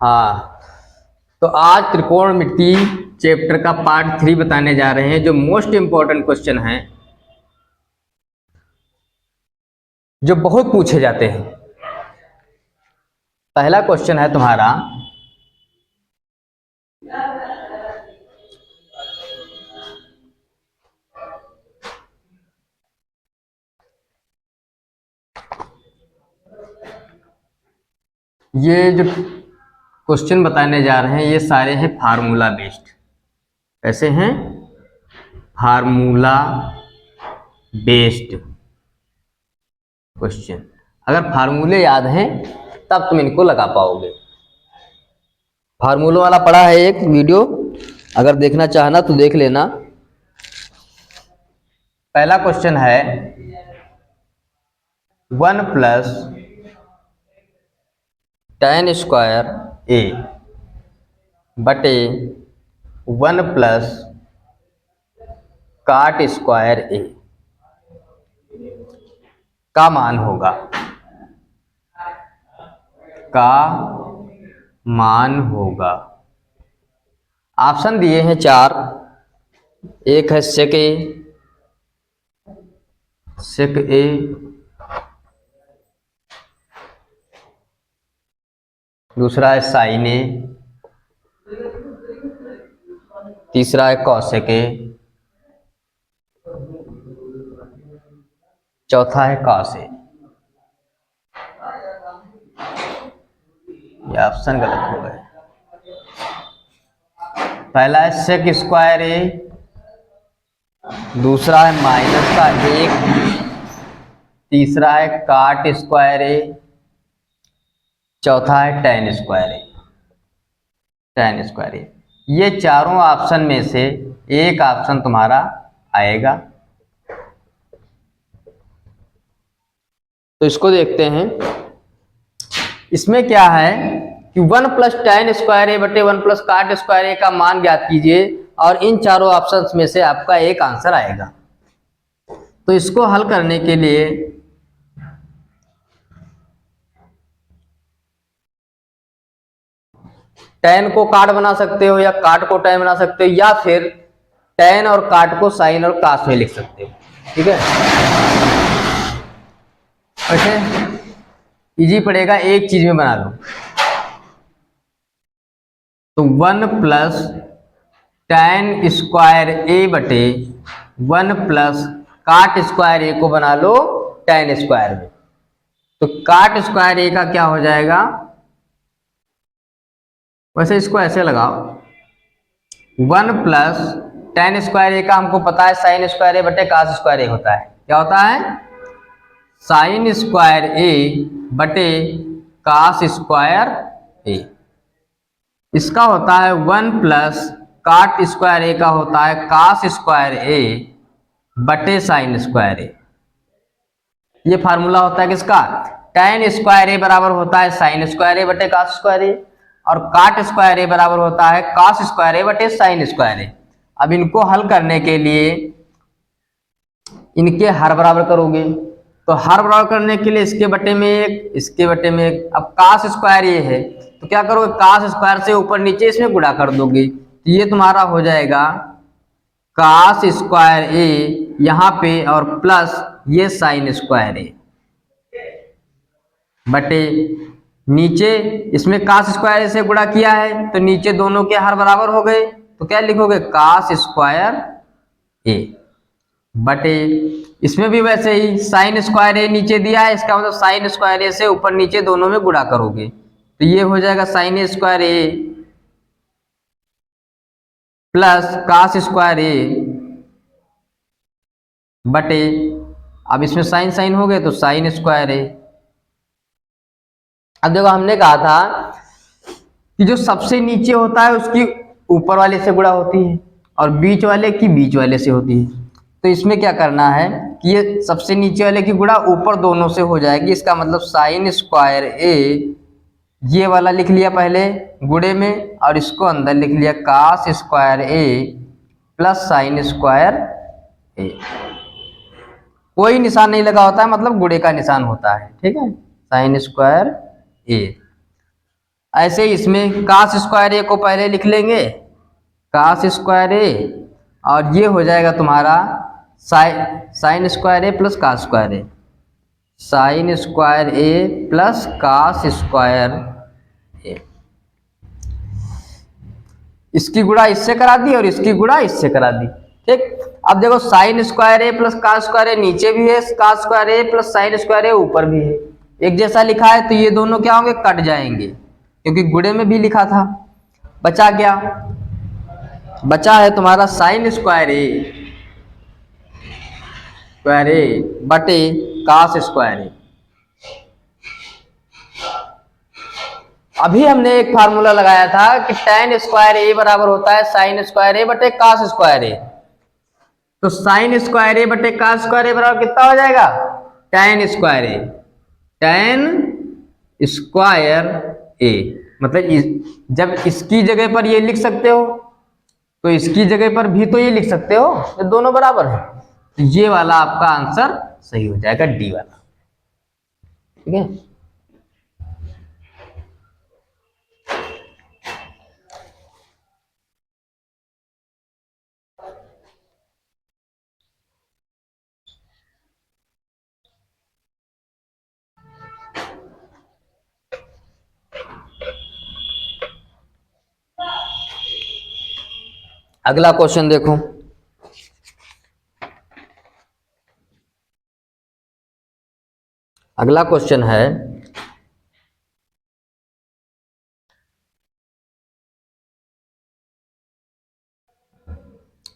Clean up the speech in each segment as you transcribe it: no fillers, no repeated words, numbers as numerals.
हाँ, तो आज त्रिकोणमिति चैप्टर का पार्ट 3 बताने जा रहे हैं, जो मोस्ट इंपॉर्टेंट क्वेश्चन हैं, जो बहुत पूछे जाते हैं। पहला क्वेश्चन है तुम्हारा, ये जो क्वेश्चन बताने जा रहे हैं ये सारे हैं फार्मूला बेस्ड। कैसे हैं? Formula based question. अगर फार्मूले याद हैं तब तुम इनको लगा पाओगे। फार्मूलों वाला पढ़ा है एक वीडियो, अगर देखना चाहना तो देख लेना। पहला क्वेश्चन है 1 प्लस tan स्क्वायर ए बटे 1 प्लस काट स्क्वायर ए का मान होगा। का मान होगा। ऑप्शन दिए हैं 4। एक है सेक ए, दूसरा है साइन ए, तीसरा है कॉसेक ए, चौथा है कॉस ए। ये ऑप्शन गलत हो गए। पहला है सेक स्क्वायर ए, दूसरा है माइनस का 1, तीसरा है काट स्क्वायर ए, चौथा है tan स्क्वायर ए। tan स्क्वायर ए, ये चारों ऑप्शन में से एक ऑप्शन तुम्हारा आएगा। तो इसको देखते हैं। इसमें क्या है कि 1 प्लस tan स्क्वायर ए बटे 1 प्लस काट स्क्वायर ए का मान ज्ञात कीजिए, और इन चारों ऑप्शंस में से आपका एक आंसर आएगा। तो इसको हल करने के लिए tan को काट बना सकते हो, या काट को tan बना सकते हो, या फिर tan और काट को साइन और कास में लिख सकते हो। ठीक है, वैसे इजी पड़ेगा, एक चीज में बना लो। तो 1 प्लस tan स्क्वायर ए बटे 1 प्लस काट स्क्वायर ए को बना लो tan स्क्वायर में। तो काट स्क्वायर ए का क्या हो जाएगा? वैसे इसको ऐसे लगाओ, 1 प्लस tan स्क्वायर ए का हमको पता है साइन स्क्वायर ए बटे कास स्क्वायर ए होता है। क्या होता है? साइन स्क्वायर ए बटे कास स्क्वायर ए। इसका होता है 1 प्लस काट स्क्वायर ए का होता है कास स्क्वायर ए बटे साइन स्क्वायर ए। ये फार्मूला होता है किसका? tan स्क्वायर ए बराबर होता है साइन स्क्वायर ए बटे कास स्क्वायर ए, और काट स्क्वायर ए बराबर होता है कास स्क्वायर ए बटे साइन स्क्वायर ए। अब इनको हल करने के लिए इनके हर बराबर करोगे। तो हर बराबर करने के लिए इसके बटे में एक, इसके बटे में एक। अब कास स्क्वायर ए है तो क्या करोगे? कास स्क्वायर से ऊपर नीचे इसमें गुणा कर दोगे। तो ये तुम्हारा हो जाएगा कास स्क्वायर ए यहाँ पे, और प्लस ये साइन स्क्वायर ए बटे नीचे इसमें कास स्क्वायर ए से गुणा किया है तो नीचे दोनों के हर बराबर हो गए। तो क्या लिखोगे? कास स्क्वायर ए बटे, इसमें भी वैसे ही साइन स्क्वायर ए नीचे दिया है, इसका मतलब साइन स्क्वायर ए से ऊपर नीचे दोनों में गुणा करोगे। तो ये हो जाएगा साइन स्क्वायर ए प्लस कास स्क्वायर ए बटे, अब इसमें साइन साइन हो गए तो साइन स्क्वायर ए। अब देखो, हमने कहा था कि जो सबसे नीचे होता है उसकी ऊपर वाले से गुणा होती है, और बीच वाले की बीच वाले से होती है। तो इसमें क्या करना है कि ये सबसे नीचे वाले की गुणा ऊपर दोनों से हो जाएगी। इसका मतलब साइन स्क्वायर ए ये वाला लिख लिया पहले गुणे में, और इसको अंदर लिख लिया कास स्क्वायर ए प्लस साइन स्क्वायर ए। कोई निशान नहीं लगा होता है, मतलब गुणे का निशान होता है। ठीक है, साइन स्क्वायर ए। ऐसे ही इसमें कास स्क्वायर ए को पहले लिख लेंगे, कास स्क्वायर ए, और ये हो जाएगा तुम्हारा साइन स्क्वायर ए प्लस कास स्क्वायर ए, साइन स्क्वायर ए प्लस कास स्क्वायर ए। इसकी गुणा इससे करा दी और इसकी गुणा इससे करा दी। ठीक, अब देखो साइन स्क्वायर ए प्लस कास स्क्वायर ए नीचे भी है, कास स्क्वायर ए प्लस साइन स्क्वायर ए ऊपर भी है, एक जैसा लिखा है, तो ये दोनों क्या होंगे, कट जाएंगे, क्योंकि गुणे में भी लिखा था। बचा क्या, बचा है तुम्हारा साइन स्क्वायर ए बटे कास स्क्वायर ए। अभी हमने एक फार्मूला लगाया था कि tan स्क्वायर ए बराबर होता है साइन स्क्वायर ए बटे कास स्क्वायर ए। तो साइन स्क्वायर ए बटे कास स्क्वायर ए बराबर कितना हो जाएगा, tan स्क्वायर ए, tan स्क्वायर ए। मतलब जब इसकी जगह पर ये लिख सकते हो तो इसकी जगह पर भी तो ये लिख सकते हो, ये दोनों बराबर है। तो ये वाला आपका आंसर सही हो जाएगा, डी वाला। ठीक है, अगला क्वेश्चन देखो। अगला क्वेश्चन है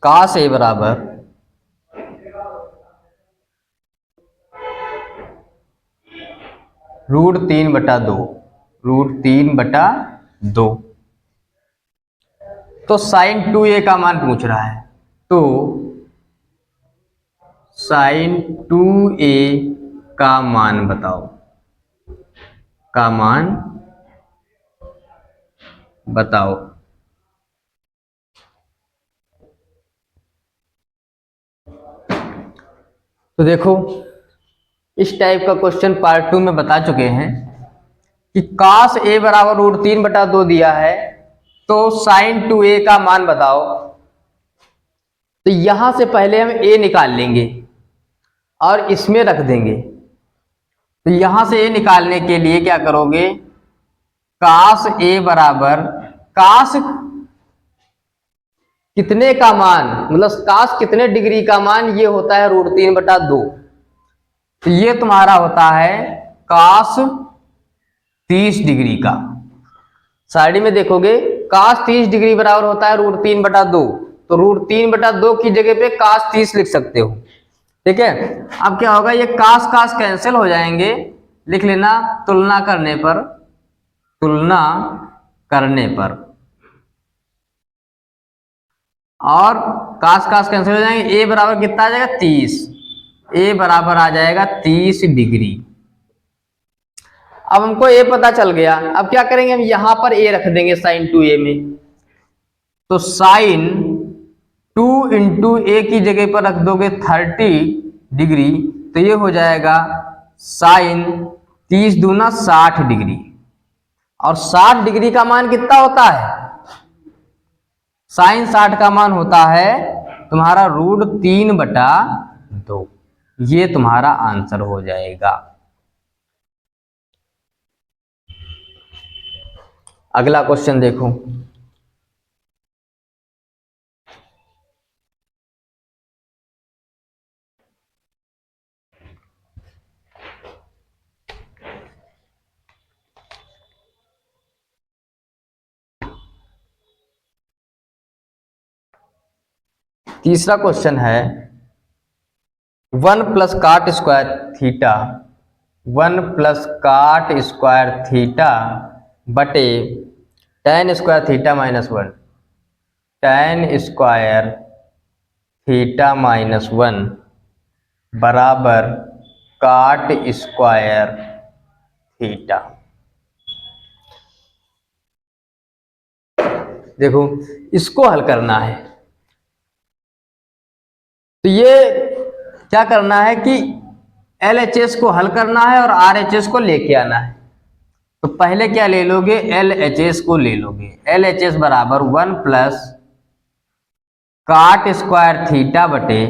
कास ए बराबर √3/2, √3/2। तो साइन 2a का मान पूछ रहा है, तो साइन 2a का मान बताओ, का मान बताओ। तो देखो इस टाइप का क्वेश्चन पार्ट 2 में बता चुके हैं कि कास ए बराबर √3/2 दिया है, तो साइन 2a का मान बताओ। तो यहां से पहले हम a निकाल लेंगे और इसमें रख देंगे। तो यहां से a निकालने के लिए क्या करोगे, कास ए बराबर कास कितने का मान, मतलब कास कितने डिग्री का मान, ये होता है √3/2। तो ये तुम्हारा होता है कास 30 डिग्री का। साइड में देखोगे कास 30 डिग्री बराबर होता है √3/2, तो √3/2 की जगह पे कास 30 लिख सकते हो। ठीक है, अब क्या होगा, ये कास कास कैंसिल हो जाएंगे, लिख लेना तुलना करने पर, तुलना करने पर, और कास कास कैंसिल हो जाएंगे, ए बराबर कितना आ जाएगा 30, ए बराबर आ जाएगा 30 डिग्री। अब हमको ए पता चल गया, अब क्या करेंगे, हम यहां पर ए रख देंगे साइन 2a में। तो साइन 2 इंटू ए की जगह पर रख दोगे 30 डिग्री, तो ये हो जाएगा साइन 30 दूना 60 डिग्री। और 60 डिग्री का मान कितना होता है, साइन 60 का मान होता है तुम्हारा √3/2। ये तुम्हारा आंसर हो जाएगा। अगला क्वेश्चन देखो। तीसरा क्वेश्चन है 1 + cot square theta, 1 + cot square theta बटे tan square theta -1, tan square theta -1 बराबर cot स्क्वायर थीटा। देखो इसको हल करना है, तो ये क्या करना है कि LHS को हल करना है और RHS को लेके आना है। तो पहले क्या ले लोगे, एल एच एस को ले लोगे। एल एच एस बराबर 1 प्लस काट स्क्वायर थीटा बटे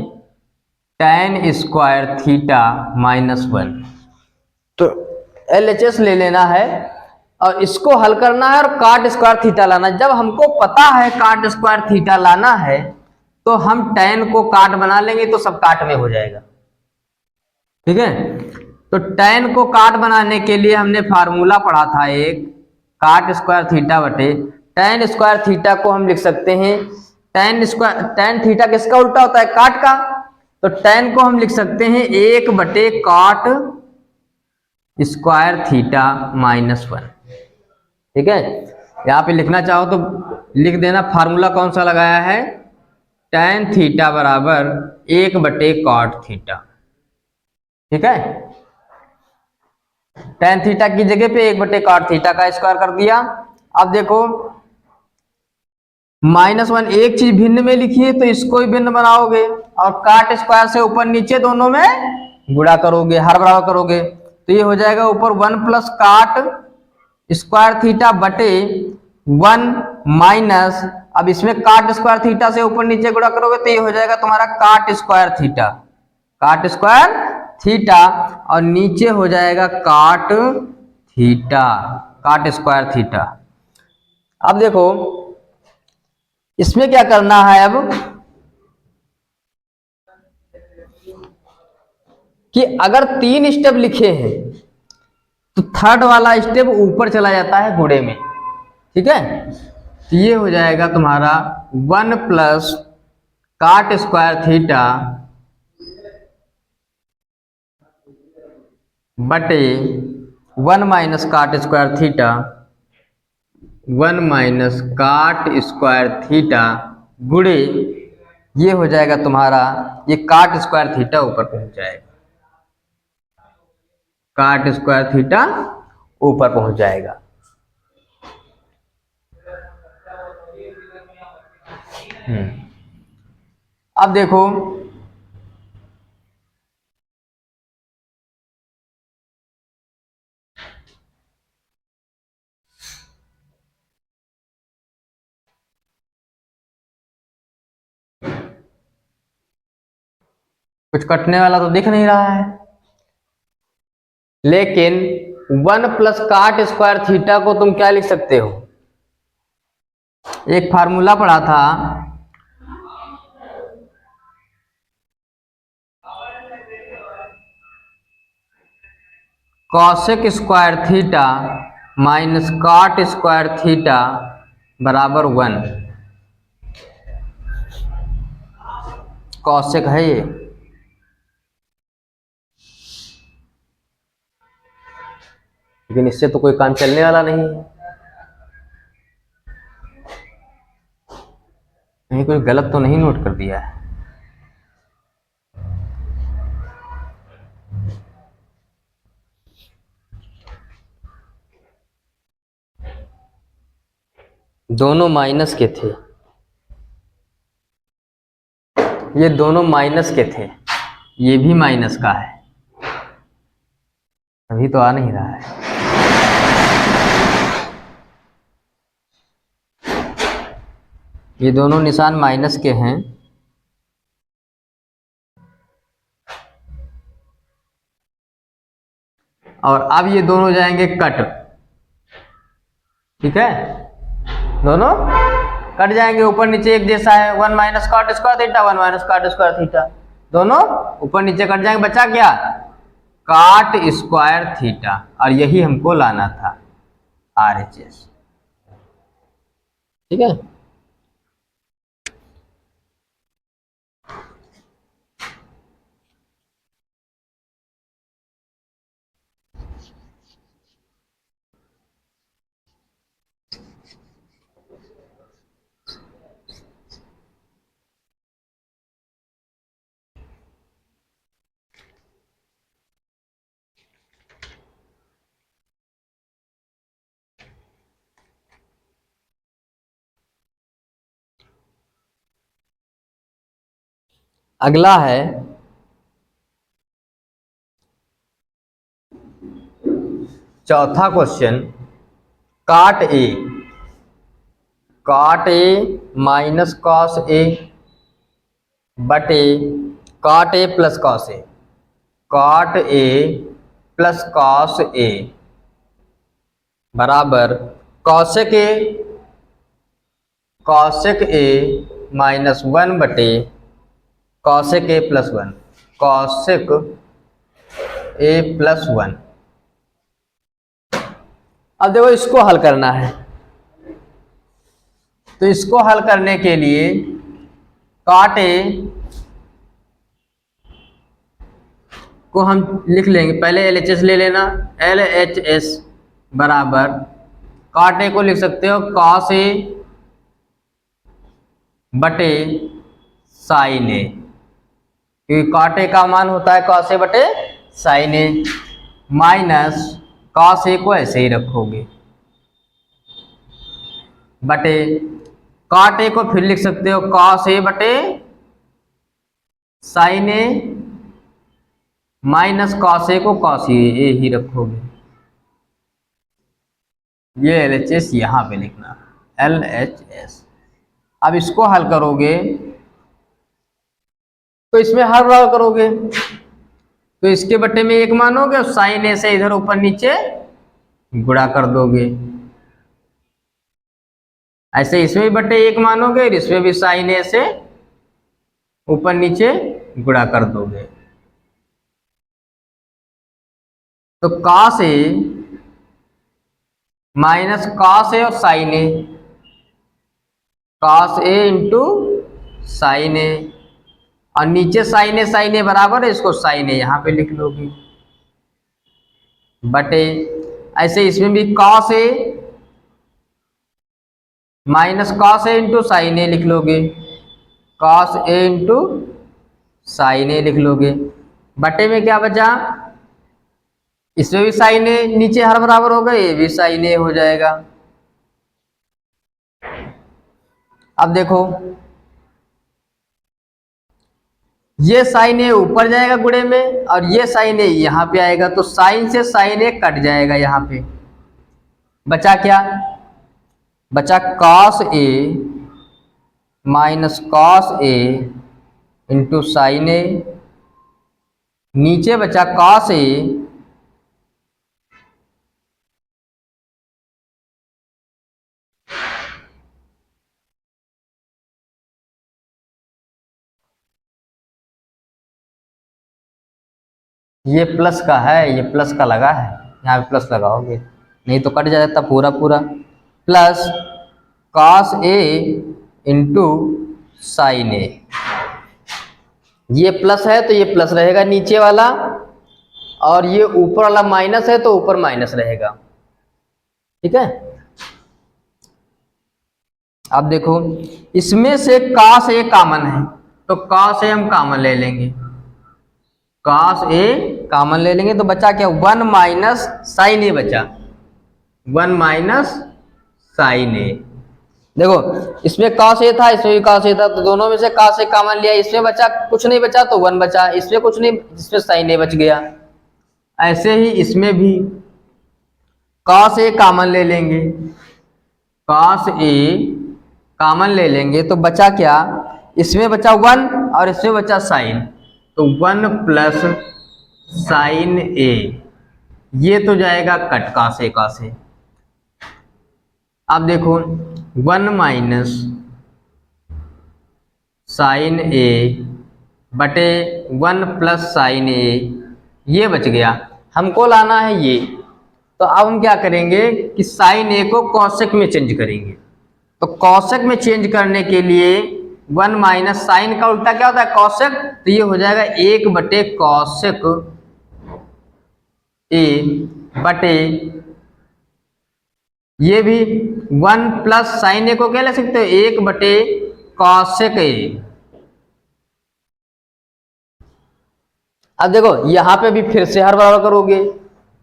tan स्क्वायर थीटा -1। तो एल एच एस ले लेना है और इसको हल करना है और काट स्क्वायर थीटा लाना है। जब हमको पता है काट स्क्वायर थीटा लाना है तो हम tan को काट बना लेंगे तो सब काट में हो जाएगा। ठीक है, तो tan को काट बनाने के लिए हमने फार्मूला पढ़ा था एक, काट स्क्वायर थीटा बटे tan स्क्वायर थीटा को हम लिख सकते हैं tan थीटा किसका उल्टा होता है, काट का। तो tan को हम लिख सकते हैं 1 बटे काट स्क्वायर थीटा -1। ठीक है, यहाँ पे लिखना चाहो तो लिख देना। फार्मूला कौन सा लगाया है, tan थीटा बराबर 1 बटे कॉट थीटा। ठीक है, tan थीटा की जगह पे 1 बटे कॉट थीटा का स्क्वायर कर दिया। अब देखो -1 एक चीज भिन्न में लिखी है तो इसको भी भिन्न बनाओगे और काट स्क्वायर से ऊपर नीचे दोनों में गुणा करोगे, हर बराबर करोगे। तो ये हो जाएगा ऊपर 1 प्लस काट स्क्वायर थीटा बटे 1 माइनस, अब इसमें काट स्क्वायर थीटा से ऊपर नीचे गुणा करोगे तो ये हो जाएगा तुम्हारा काट स्क्वायर थीटा, काट स्क्वायर थीटा, और नीचे हो जाएगा काट थीटा, काट स्क्वायर थीटा। अब देखो इसमें क्या करना है अब कि अगर 3 स्टेप लिखे हैं तो थर्ड वाला स्टेप ऊपर चला जाता है गुणे में। ठीक है, तो ये हो जाएगा तुम्हारा 1 प्लस काट स्क्वायर थीटा बटे 1 माइनस काट स्क्वायर थीटा, 1 माइनस काट स्क्वायर थीटा गुणे ये हो जाएगा तुम्हारा, ये काट स्क्वायर थीटा ऊपर पहुंच जाएगा, काट स्क्वायर थीटा ऊपर पहुंच जाएगा। अब देखो कुछ कटने वाला तो दिख नहीं रहा है, लेकिन 1 प्लस काट स्क्वायर थीटा को तुम क्या लिख सकते हो, एक फार्मूला पढ़ा था कॉसेक स्क्वायर थीटा माइनस काट स्क्वायर थीटा बराबर 1। कॉसेक है ये, लेकिन इससे तो कोई काम चलने वाला नहीं है। कहीं कोई गलत तो नहीं नोट कर दिया है। दोनों माइनस के थे, ये दोनों माइनस के थे, ये भी माइनस का है, अभी तो आ नहीं रहा है। ये दोनों निशान माइनस के हैं, और अब ये दोनों जाएंगे कट। ठीक है, दोनों कट जाएंगे, ऊपर नीचे एक जैसा है, 1 minus cot square theta, 1 minus cot square theta, दोनों ऊपर नीचे कट जाएंगे, बचा क्या, काट स्क्वायर थीटा, और यही हमको लाना था RHS। ठीक है, अगला है चौथा question. Cot A minus cos A बटे cot A plus cos A, cot A plus cos A बराबर कॉसेक ए माइनस 1 बटे cosec A plus 1, cosec A plus 1। अब देखो इसको हल करना है, तो इसको हल करने के लिए कॉट ए को हम लिख लेंगे, पहले LHS ले लेना, LHS बराबर कॉट ए को लिख सकते हो कॉस ए बटे साइन ए, क्योंकि कॉट ए का मान होता है कॉस ए बटे साइन ए, माइनस कॉस ए को ऐसे ही रखोगे बटे कॉट ए को फिर लिख सकते हो कॉस ए बटे साइन ए माइनस कॉस ए को कॉस ए ही रखोगे। ये LHS यहाँ पे लिखना LHS। अब इसको हल करोगे तो इसमें हर बराबर करोगे तो इसके बट्टे में 1 मानोगे और साइन ए से इधर ऊपर नीचे गुणा कर दोगे, ऐसे इसमें भी बट्टे 1 मानोगे और इसमें भी साइन ए से ऊपर नीचे गुणा कर दोगे। तो कॉस ए माइनस कॉस ए और sign A, cos A into sine ए, और नीचे साइन ए बराबर है, इसको साइन ए यहाँ पे लिख लोगे बटे ऐसे इसमें भी cos A minus cos A into sine ए लिख लोगे, कॉस ए इंटू साइन ए लिख लोगे बटे में क्या बचा, इसमें भी साइन ए नीचे हर बराबर होगा, ये भी साइन ए हो जाएगा। अब देखो ये साइन ए ऊपर जाएगा गुणे में और ये साइन ए यहाँ पे आएगा, तो साइन से साइन ए कट जाएगा, यहाँ पे बचा क्या, बचा cos A minus cos A into sine ए, नीचे बचा कॉस ए ये प्लस का है, ये प्लस का लगा है, यहाँ पे प्लस लगाओगे नहीं तो कट जाता पूरा पूरा, प्लस कॉस ए इंटू साइन ए, ये प्लस है तो ये प्लस रहेगा नीचे वाला, और ये ऊपर वाला माइनस है तो ऊपर माइनस रहेगा, ठीक है। अब देखो इसमें से कॉस ए कॉमन है तो कॉस ए हम कॉमन ले लेंगे, कॉस ए कॉमन ले लेंगे तो बचा क्या, 1 माइनस साइन ए बचा, 1 माइनस साइन ए। देखो इसमें कॉस ए था, इसमें भी कॉस ए था, तो दोनों में से कॉस ए कॉमन लिया, इसमें बचा कुछ नहीं बचा तो 1 बचा, इसमें कुछ नहीं, इसमें साइन ए बच गया। ऐसे ही इसमें भी कॉस ए कॉमन ले लेंगे, कॉस ए कॉमन ले लेंगे तो बचा क्या, इसमें बचा 1 और इसमें बचा साइन, तो 1 प्लस साइन ए, ये तो जाएगा कट कॉस ए। अब देखो 1 माइनस साइन ए बटे 1 प्लस साइन ए, ये बच गया, हमको लाना है ये। तो अब हम क्या करेंगे कि साइन ए को कॉसेक में चेंज करेंगे, तो कॉसेक में चेंज करने के लिए 1 माइनस साइन का उल्टा क्या होता है कॉसेक, तो ये हो जाएगा 1 बटे कॉसेक ए बटे, ये भी 1 प्लस साइन ए को क्या ले सकते हो 1 बटे कॉसेक ए। अब देखो यहां पे भी फिर से हर बराबर करोगे,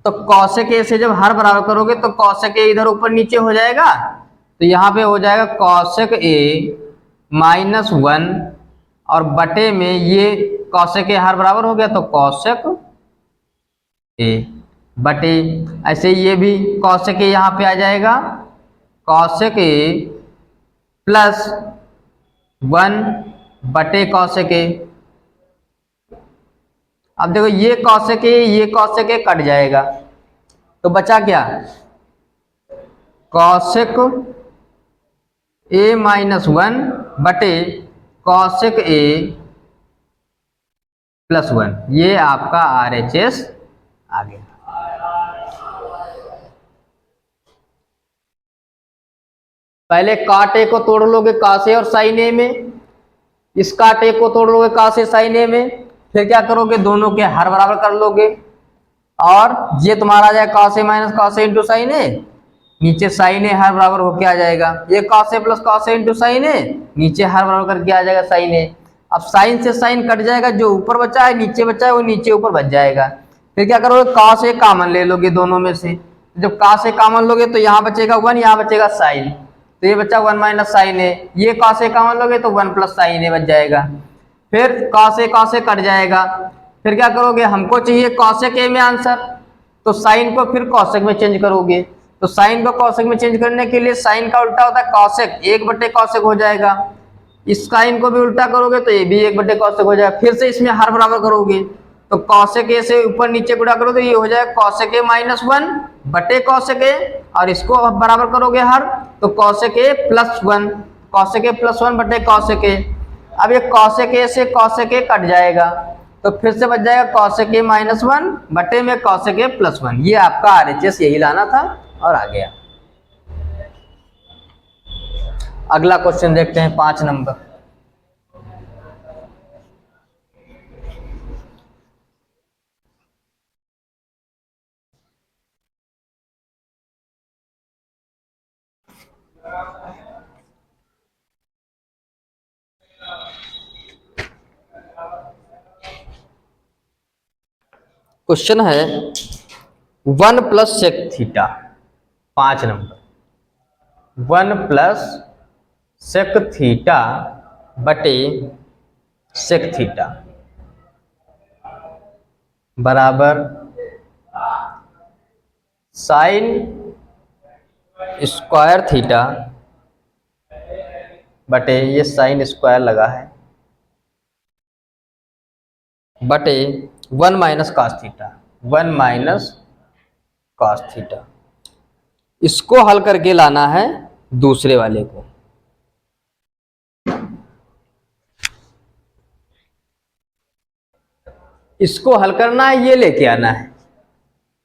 तो कॉसेक ए से जब हर बराबर करोगे तो कॉसेक ए इधर ऊपर नीचे हो जाएगा, तो यहाँ पे हो जाएगा कॉसेक ए माइनस 1 और बटे में ये कॉसेक ए हर बराबर हो गया तो कॉसेक ए बटे, ऐसे ये भी कॉसेक ए यहाँ पे आ जाएगा कॉसेक ए प्लस 1/cosec ए। अब देखो ये कॉसेक ए ये कॉसेक ए कट जाएगा, तो बचा क्या, कॉसेक A-1/cosec A +1। ये आपका RHS आ गया। पहले काट ए को तोड़ लोगे cos A और sin A में, इस काट ए को तोड़ लोगे cos A sin A में, फिर क्या करोगे, दोनों के हर बराबर कर लोगे और ये तुम्हारा आ जाएगा cos A - cos A × sin A, नीचे sin A हर बराबर होके आ जाएगा, ये cos A + cos A × sin A, नीचे हर बराबर करके आ जाएगा sin A। अब sin से sin कट जाएगा, जो ऊपर बचा है नीचे बचा है वो नीचे ऊपर बच जाएगा। फिर क्या करोगे, cos A कॉमन ले लोगे दोनों में से, जब cos A कॉमन लोगे तो यहाँ बचेगा 1, यहाँ बचेगा sin, तो ये बच्चा 1 - sin A। ये cos A कॉमन लोगे तो 1 + sin A बच जाएगा। फिर cos A कट जाएगा, फिर क्या करोगे, हमको चाहिए cosec A में आंसर, तो साइन को फिर cosec में चेंज करोगे, तो साइन को cosec में चेंज करने के लिए साइन का उल्टा होता है cosec, 1/cosec हो जाएगा। इस साइन को भी उल्टा करोगे तो ये भी 1/cosec हो जाएगा। फिर से इसमें हर बराबर करोगे, तो cosec A से ऊपर नीचे गुणा करो तो ये हो जाएगा cosec A - 1/cosec A, और इसको बराबर करोगे हर, तो cosec A + 1, cosec A + 1/cosec A। अब ये cosec A से cosec A कट जाएगा, तो फिर से बच जाएगा cosec A - 1 बटे में cosec A + 1। ये आपका RHS यही लाना था और आ गया। अगला क्वेश्चन देखते हैं 5 नंबर। क्वेश्चन है 1 + sec theta, 5 number, 1 + sec theta बटे sec थीटा बराबर साइन स्क्वायर थीटा बटे, ये साइन स्क्वायर लगा है, बटे 1 - cos थीटा, 1 - cos थीटा। इसको हल करके लाना है दूसरे वाले को। इसको हल करना है, ये लेके आना है,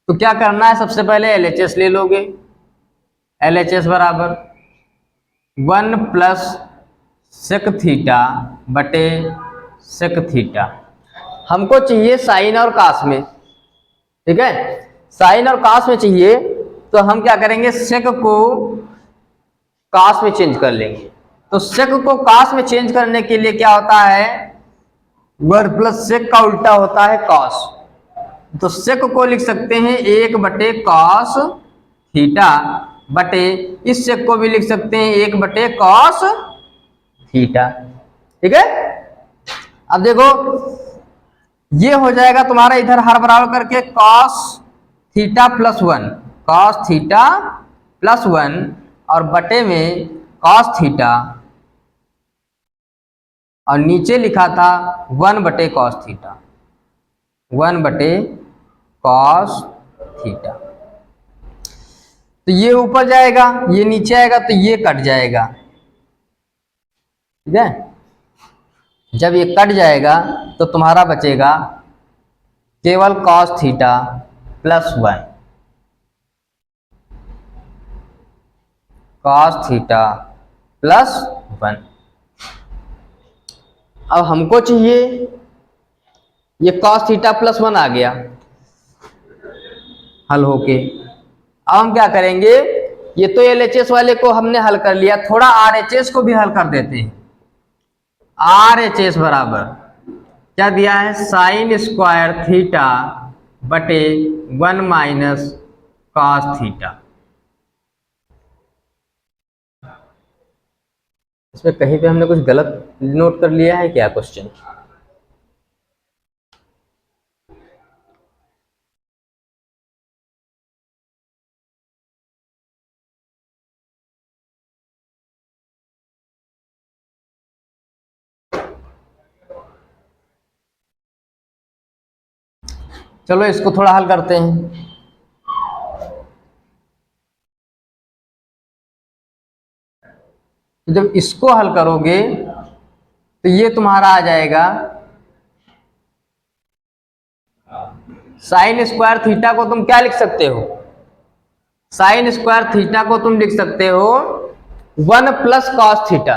तो क्या करना है, सबसे पहले LHS ले लोगे। LHS बराबर 1 + sec थीटा बटे sec थीटा। हमको चाहिए साइन और कास में, ठीक है, साइन और कास में चाहिए, तो हम क्या करेंगे, सेक को कास में चेंज कर लेंगे। तो सेक को कास में चेंज करने के लिए क्या होता है, 1 + सेक का उल्टा होता है कॉस, तो सेक को लिख सकते हैं 1/cos थीटा बटे, इस सेक को भी लिख सकते हैं 1/cos थीटा, ठीक है। अब देखो ये हो जाएगा तुम्हारा, इधर हर बराबर करके cos थीटा +1, cos थीटा +1 और बटे में cos थीटा, और नीचे लिखा था 1/cos थीटा, 1/cos थीटा। तो ये ऊपर जाएगा, ये नीचे आएगा, तो ये कट जाएगा, ठीक है। जब ये कट जाएगा तो तुम्हारा बचेगा केवल cos थीटा +1, cos थीटा +1। अब हमको चाहिए, ये cos थीटा +1 आ गया हल होके। अब हम क्या करेंगे, ये तो LHS वाले को हमने हल कर लिया, थोड़ा RHS को भी हल कर देते हैं। RHS बराबर क्या दिया है, साइन स्क्वायर थीटा बटे 1 - cos थीटा। इसमें कहीं पे हमने कुछ गलत नोट कर लिया है क्या क्वेश्चन? चलो इसको थोड़ा हल करते हैं। तो जब इसको हल करोगे तो ये तुम्हारा आ जाएगा साइन स्क्वायर थीटा को तुम क्या लिख सकते हो, साइन स्क्वायर थीटा को तुम लिख सकते हो 1 प्लस कॉस थीटा,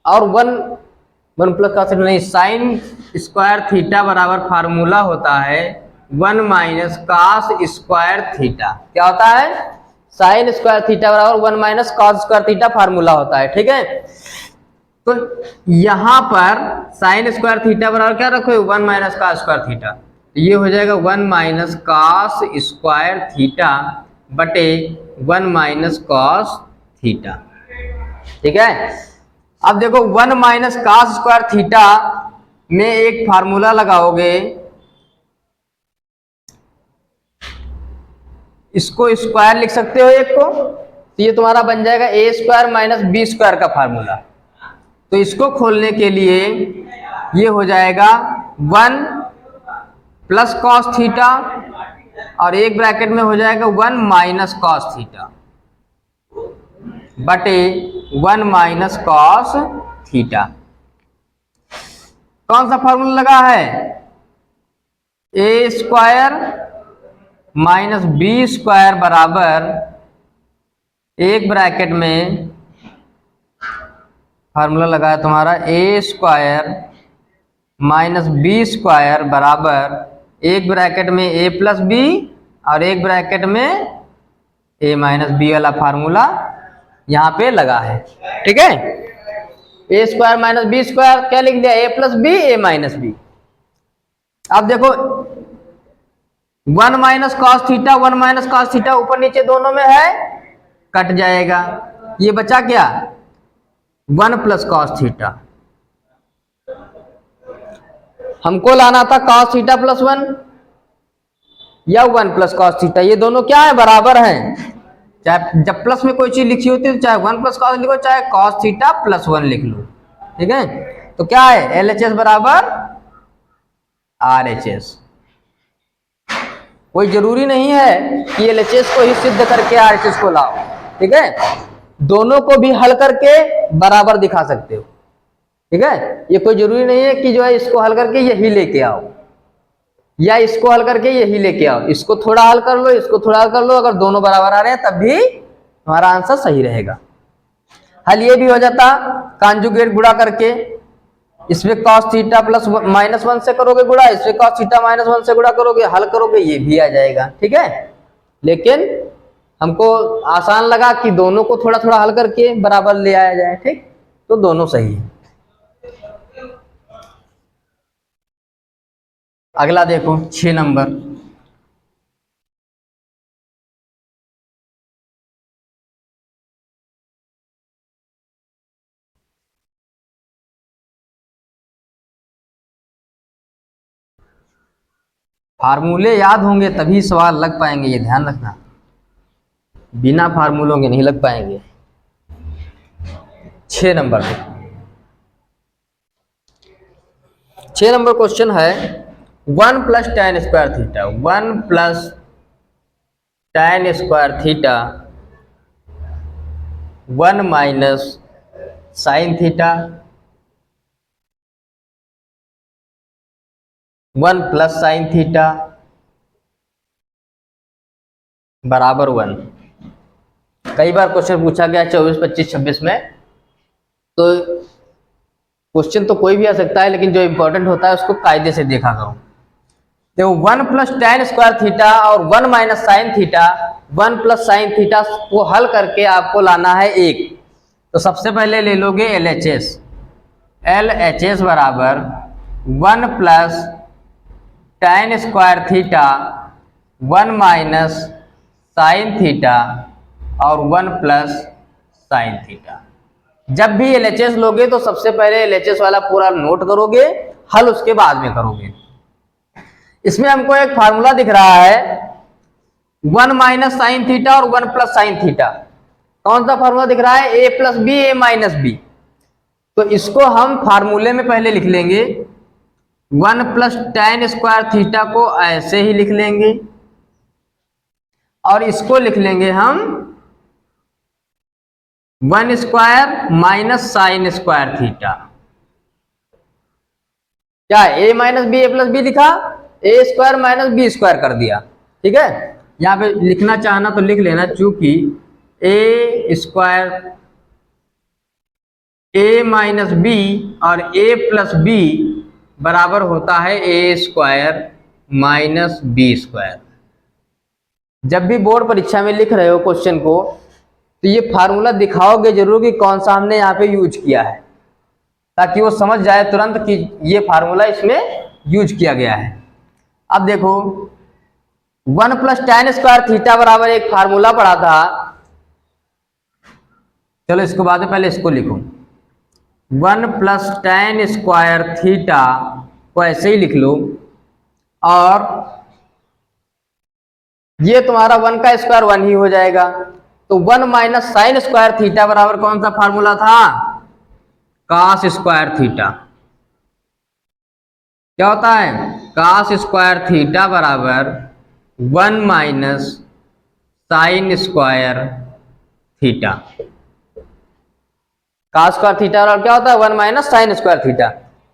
और 1 प्लस कॉस थीटा नहीं, साइन स्क्वायर थीटा बराबर फार्मूला होता है 1 माइनस कॉस स्क्वायर थीटा। क्या होता है, साइन स्क्वायर थीटा बराबर 1 minus cos square theta formula होता है। ठीक है, तो यहां पर साइन स्क्वायर थीटा बराबर क्या रखो, 1 माइनस कॉस स्क्वायर थीटा, ये हो जाएगा 1 माइनस कॉस स्क्वायर थीटा बटे 1 माइनस कॉस थीटा। ठीक है, अब देखो 1 माइनस कॉस स्क्वायर थीटा में एक फार्मूला लगाओगे, इसको स्क्वायर लिख सकते हो एक को, तो ये तुम्हारा बन जाएगा ए स्क्वायर माइनस बी स्क्वायर का फार्मूला। तो इसको खोलने के लिए ये हो जाएगा 1 प्लस कॉस थीटा और एक ब्रैकेट में हो जाएगा 1 माइनस कॉस थीटा बटे 1 माइनस कॉस थीटा। कौन सा फॉर्मूला लगा है, ए स्क्वायर माइनस बी स्क्वायर बराबर एक ब्रैकेट में फार्मूला लगा है तुम्हारा ए स्क्वायर माइनस बी स्क्वायर बराबर एक ब्रैकेट में ए प्लस बी और एक ब्रैकेट में ए माइनस बी वाला फार्मूला यहां पे लगा है। ठीक है, ए स्क्वायर माइनस बी स्क्वायर क्या लिख दिया, ए plus B A minus B. अब देखो 1 minus cos theta 1 minus cos theta ऊपर नीचे दोनों में है, कट जाएगा, ये बचा क्या 1 प्लस कॉस थीटा। हमको लाना था कॉस थीटा प्लस 1 या 1 प्लस कॉस थीटा, ये दोनों क्या है बराबर हैं। चाहे जब प्लस में कोई चीज लिखी होती है तो चाहे 1 प्लस कॉस लिखो चाहे कॉस थीटा प्लस 1 लिख लो। ठीक है, तो क्या है LHS बराबर RHS। कोई जरूरी नहीं है कि LHS को ही सिद्ध करके RHS को लाओ। ठीक है, दोनों को भी हल करके बराबर दिखा सकते हो। ठीक है, ये कोई जरूरी नहीं है कि जो है इसको हल करके यही लेके आओ या इसको हल करके यही लेके आओ, इसको थोड़ा हल कर लो इसको थोड़ा हल कर लो, अगर दोनों बराबर आ रहे हैं तब भी तुम्हारा आंसर सही रहेगा। हल ये भी हो जाता कॉन्जुगेट गुणा करके, इसमें cos थीटा प्लस -1 से करोगे गुणा, इसमें cos थीटा -1 से गुणा करोगे, हल करोगे ये भी आ जाएगा। ठीक है, लेकिन हमको आसान लगा कि दोनों को थोड़ा थोड़ा हल करके बराबर ले आया जाए। ठीक, तो दोनों सही है। अगला देखो 6 नंबर, फार्मूले याद होंगे तभी सवाल लग पाएंगे, ये ध्यान रखना, बिना फार्मूलों के नहीं लग पाएंगे। 6 नंबर 6 नंबर क्वेश्चन है 1 plus tan square theta 1 plus tan square theta 1 minus sine theta 1 plus sine theta बराबर 1। कई बार क्वेश्चन पूछा गया 24, 25, 26 में, तो क्वेश्चन तो कोई भी आ सकता है लेकिन जो इंपॉर्टेंट होता है उसको कायदे से देखा करो। देखो 1 प्लस tan स्क्वायर थीटा और 1 minus sine theta 1 plus sine theta को हल करके आपको लाना है 1। तो सबसे पहले ले लोगे LHS, LHS बराबर 1 plus tan square theta 1 minus sine theta और 1 प्लस साइन थीटा। जब भी LHS लोगे तो सबसे पहले LHS वाला पूरा नोट करोगे, हल उसके बाद में करोगे। इसमें हमको एक फार्मूला दिख रहा है 1 माइनस साइन थीटा और 1 प्लस साइन थीटा। कौन सा फार्मूला दिख रहा है, a plus B A minus B. तो इसको हम फार्मूले में पहले लिख लेंगे 1 प्लस tan स्क्वायर थीटा को ऐसे ही लिख लेंगे और इसको लिख लेंगे हम 1 square minus sine square theta. क्या a minus B A plus B लिखा, A square minus B square कर दिया। ठीक है, यहाँ पे लिखना चाहना तो लिख लेना, चूंकि ए स्क्वायर ए माइनस बी और ए प्लस बी बराबर होता है ए स्क्वायर माइनस बी स्क्वायर। जब भी बोर्ड परीक्षा में लिख रहे हो क्वेश्चन को तो ये फार्मूला दिखाओगे जरूर कि कौन सा हमने यहाँ पे यूज किया है, ताकि वो समझ जाए तुरंत कि ये फार्मूला इसमें यूज किया गया है। अब देखो 1 प्लस tan स्क्वायर थीटा बराबर एक फार्मूला पढ़ा था, चलो इसको बाद में पहले इसको लिखो। 1 प्लस tan स्क्वायर थीटा को ऐसे ही लिख लो, और ये तुम्हारा 1 का स्क्वायर 1 ही हो जाएगा। तो 1 माइनस साइन स्क्वायर थीटा बराबर कौन सा फार्मूला था, कास स्क्वायर थीटा। क्या होता है, कास स्क्वायर थीटा बराबर 1 minus sine square theta. Cos square theta और क्या होता है 1 माइनस साइन स्क्वायर थीटा।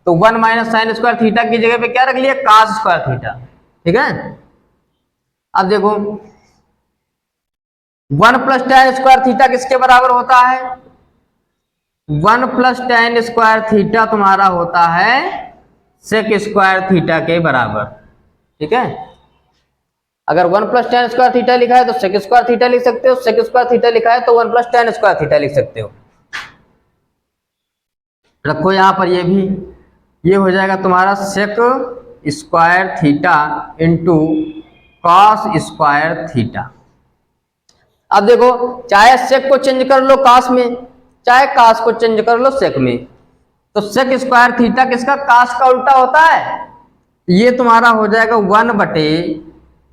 तो 1 माइनस साइन स्क्वायर थीटा की जगह पे क्या रख लिया, कास स्क्वायर थीटा। ठीक है, अब देखो 1 प्लस tan स्क्वायर थीटा किसके बराबर होता है, 1 प्लस tan स्क्वायर थीटा तुम्हारा होता है सेक स्क्वायर थीटा के बराबर। ठीक है, अगर 1 प्लस tan स्क्वायर थीटा लिखा है तो सेक स्क्वायर थीटा लिख सकते हो, सेक स्क्वायर थीटा लिखा है तो 1 प्लस tan स्क्वायर थीटा लिख सकते हो। रखो यहां पर, ये भी ये हो जाएगा तुम्हारा sec square theta into cos square theta. अब देखो चाहे सेक को चेंज कर लो कास में, चाहे कास को चेंज कर लो सेक में, तो सेक स्क्वायर थीटा किसका, कास का उल्टा होता है। ये तुम्हारा हो जाएगा 1 बटे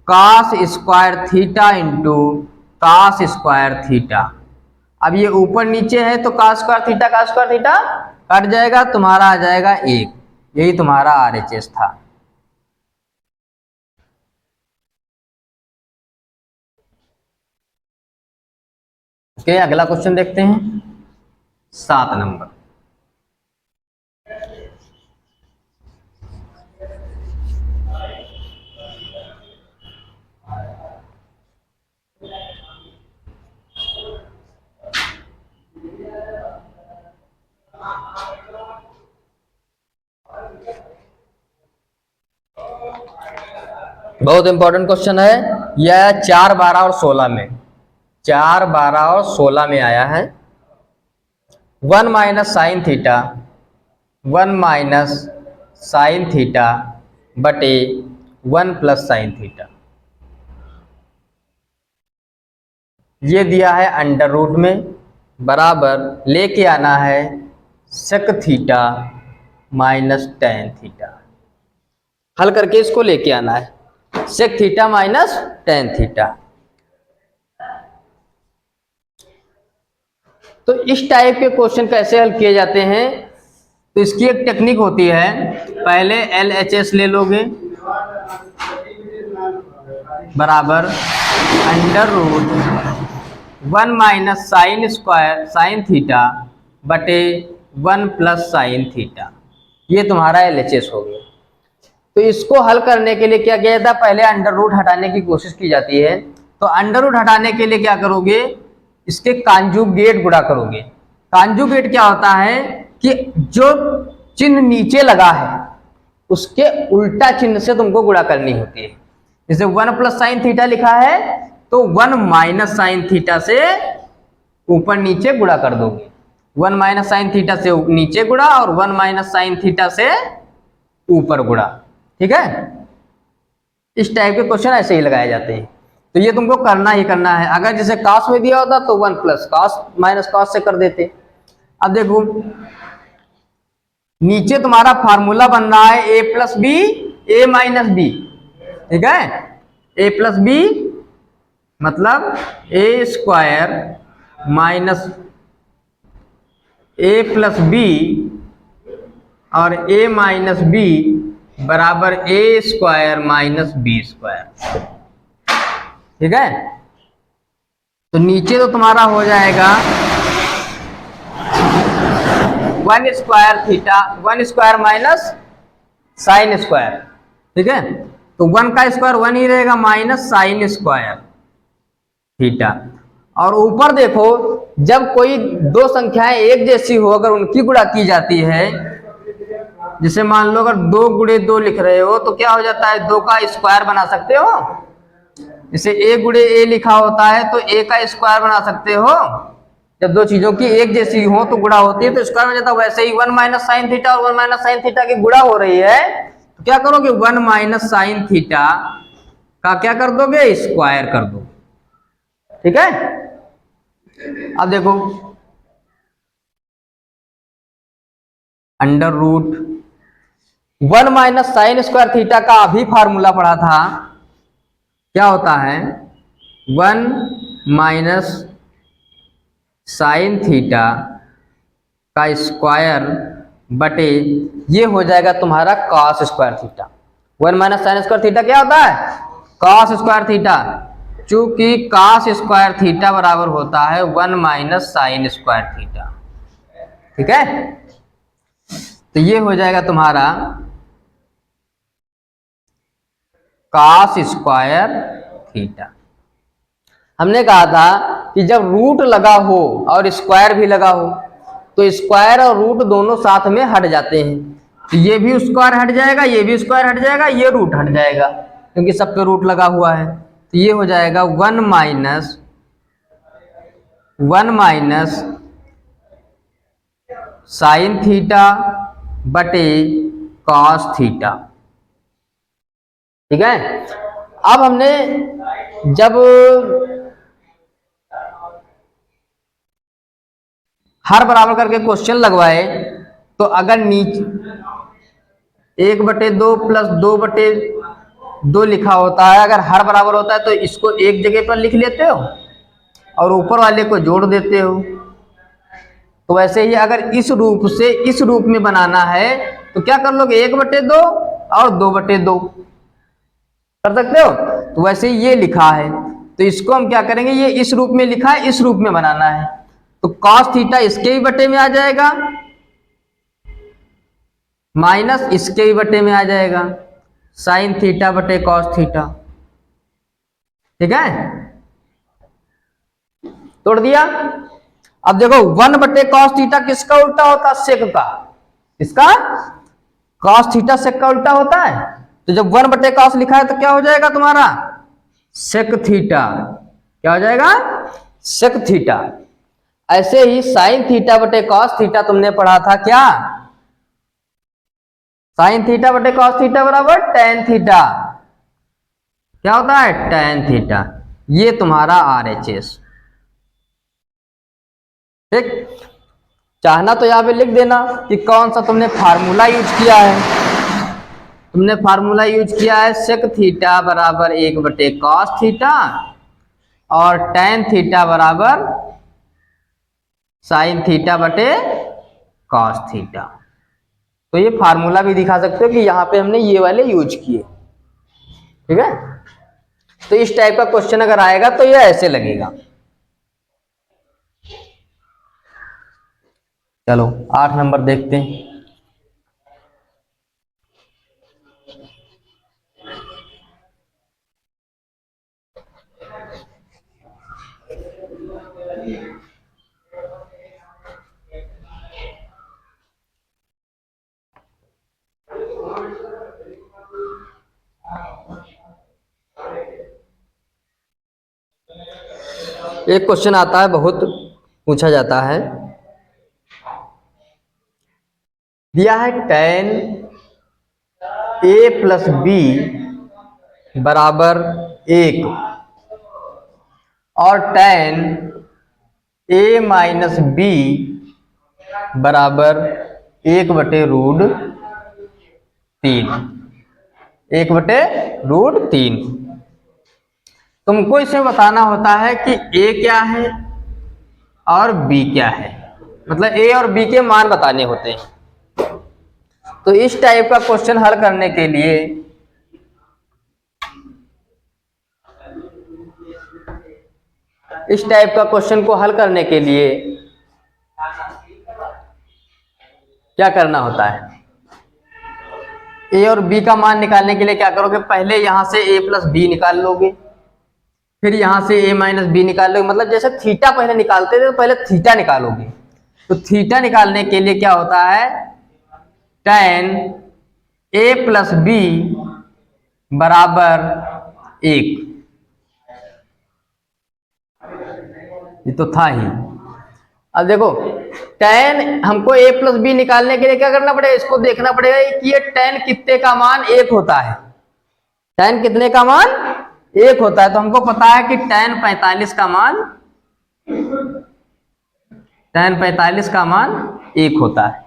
cos square theta into cos square theta. अब ये ऊपर नीचे है तो कास स्क्वायर थीटा कट जाएगा, तुम्हारा आ जाएगा 1। यही तुम्हारा RHS था। ओके, अगला क्वेश्चन देखते हैं 7 नंबर। बहुत इंपॉर्टेंट क्वेश्चन है यह, 4, 12 और 16 में, 4, 12 और 16 में आया है। 1 minus sine theta, 1 minus sine theta बटे 1 प्लस साइन थीटा। ये दिया है अंडर रूट में, बराबर लेके आना है sec theta minus tan theta. हल करके इसको लेके आना है sec theta minus tan theta. तो इस टाइप के क्वेश्चन कैसे हल किए जाते हैं, तो इसकी एक टेक्निक होती है, पहले LHS ले लोगे बराबर under root 1 minus sine square sine theta बटे 1 प्लस साइन थीटा। ये तुम्हारा LHS हो गया। तो इसको हल करने के लिए क्या किया था, पहले अंडर रूट हटाने की कोशिश की जाती है। तो अंडर रूट हटाने के लिए क्या करोगे, इसके कांजुगेट गुणा करोगे। कांजुगेट क्या होता है कि जो चिन्ह नीचे लगा है उसके उल्टा चिन्ह से तुमको गुणा करनी होती है। जैसे 1 प्लस साइन थीटा लिखा है तो 1 माइनस साइन थीटा से ऊपर नीचे गुणा कर दोगे। 1 माइनस साइन थीटा से नीचे गुणा और 1 माइनस साइन थीटा से ऊपर गुणा। ठीक है, इस टाइप के क्वेश्चन ऐसे ही लगाए जाते हैं। तो ये तुमको करना ही करना है। अगर जैसे कास में दिया होता तो 1 प्लस कास माइनस कास से कर देते। अब देखो नीचे तुम्हारा फार्मूला बन रहा है a plus B A minus B. ठीक है, a प्लस बी मतलब A square minus a plus B और a माइनस बी बराबर A square minus B square. ठीक है, तो नीचे तो तुम्हारा हो जाएगा 1 square theta, 1 square minus sine square. ठीक है, तो 1 का स्क्वायर 1 ही रहेगा, माइनस साइन स्क्वायर थीटा। और ऊपर देखो, जब कोई दो संख्याएं एक जैसी हो, अगर उनकी गुणा की जाती है, जैसे मान लो अगर 2 गुणे 2 लिख रहे हो तो क्या हो जाता है, 2 का स्क्वायर बना सकते हो। जैसे a गुणे a लिखा होता है तो a का स्क्वायर बना सकते हो। जब दो चीजों की एक जैसी हो तो गुणा होती है तो स्क्वायर बन जाता है। वैसे ही 1 माइनस साइन थीटा और 1 माइनस साइन थीटा की गुणा हो रही है, तो क्या करोगे, 1 माइनस साइन थीटा का क्या कर दोगे, स्क्वायर कर दो। ठीक है, अब देखो, under root 1 minus sine square theta का अभी फार्मूला पढ़ा था, क्या होता है, 1 माइनस साइन थीटा का स्क्वायर बटे ये हो जाएगा तुम्हारा cos square theta. 1 minus sine square theta क्या होता है, कॉस स्क्वायर थीटा। चूंकि कॉस स्क्वायर थीटा बराबर होता है 1 माइनस साइन स्क्वायर थीटा। ठीक है, तो ये हो जाएगा तुम्हारा कॉस स्क्वायर थीटा। हमने कहा था कि जब रूट लगा हो और स्क्वायर भी लगा हो तो स्क्वायर और रूट दोनों साथ में हट जाते हैं। तो ये भी स्क्वायर हट जाएगा, ये भी स्क्वायर हट जाएगा, ये रूट हट जाएगा क्योंकि सब पे रूट लगा हुआ है। तो ये हो जाएगा 1 माइनस साइन थीटा बटे कॉस थीटा। ठीक है, अब हमने जब हर बराबर करके क्वेश्चन लगवाए तो अगर नीचे 1/2 प्लस 2/2 लिखा होता है, अगर हर बराबर होता है तो इसको एक जगह पर लिख लेते हो और ऊपर वाले को जोड़ देते हो। तो वैसे ही अगर इस रूप से इस रूप में बनाना है तो क्या कर लोगे, 1/2 और 2/2 कर सकते हो। तो वैसे ही ये लिखा है तो इसको हम क्या करेंगे, ये इस रूप में लिखा है, इस रूप में बनाना है तो cos थीटा इसके ही बटे में आ जाएगा माइनस इसके ही बटे में आ जाएगा साइन थीटा बटे cos थीटा। ठीक है, तोड़ दिया। अब देखो 1/cos थीटा किसका उल्टा होता है, सेक का। इसका cos थीटा सेक का उल्टा होता है। तो जब 1/cos लिखा है तो क्या हो जाएगा तुम्हारा, सेक थीटा। क्या हो जाएगा, सेक थीटा। ऐसे ही साइन थीटा बटे कॉस थीटा तुमने पढ़ा था, क्या, साइन थीटा बटे कॉस थीटा बराबर टेन थीटा। क्या होता है, टेन थीटा। ये तुम्हारा RHS। ठीक, चाहना तो यहां पे लिख देना कि कौन सा तुमने फार्मूला यूज किया है। तुमने फार्मूला यूज किया है सेक थीटा बराबर 1/cos थीटा और टेन थीटा बराबर साइन थीटा बटे कॉस थीटा। तो ये फार्मूला भी दिखा सकते हो कि यहां पे हमने ये वाले यूज किए। ठीक है, तो इस टाइप का क्वेश्चन अगर आएगा तो ये ऐसे लगेगा। चलो 8 नंबर देखते हैं। एक क्वेश्चन आता है, बहुत पूछा जाता है। दिया है tan a प्लस b बराबर 1 और tan a माइनस b बराबर 1/√3। 1/√3। तुमको इसमें बताना होता है कि a क्या है और b क्या है, मतलब a और b के मान बताने होते हैं। तो इस टाइप का क्वेश्चन हल करने के लिए इस टाइप का क्वेश्चन को हल करने के लिए क्या करना होता है, ए और बी का मान निकालने के लिए क्या करोगे, पहले यहां से ए प्लस बी निकाल लोगे, फिर यहां से ए माइनस बी निकाल लोगे। मतलब जैसे थीटा पहले निकालते थे तो पहले थीटा निकालोगे। तो थीटा निकालने के लिए क्या होता है, tan ए प्लस बी बराबर 1, ये तो था ही। अब देखो tan हमको a प्लस बी निकालने के लिए क्या करना पड़ेगा, इसको देखना पड़ेगा कि ये tan कितने का मान 1 होता है, tan कितने का मान 1 होता है। तो हमको पता है कि tan 45 का मान 1 होता है।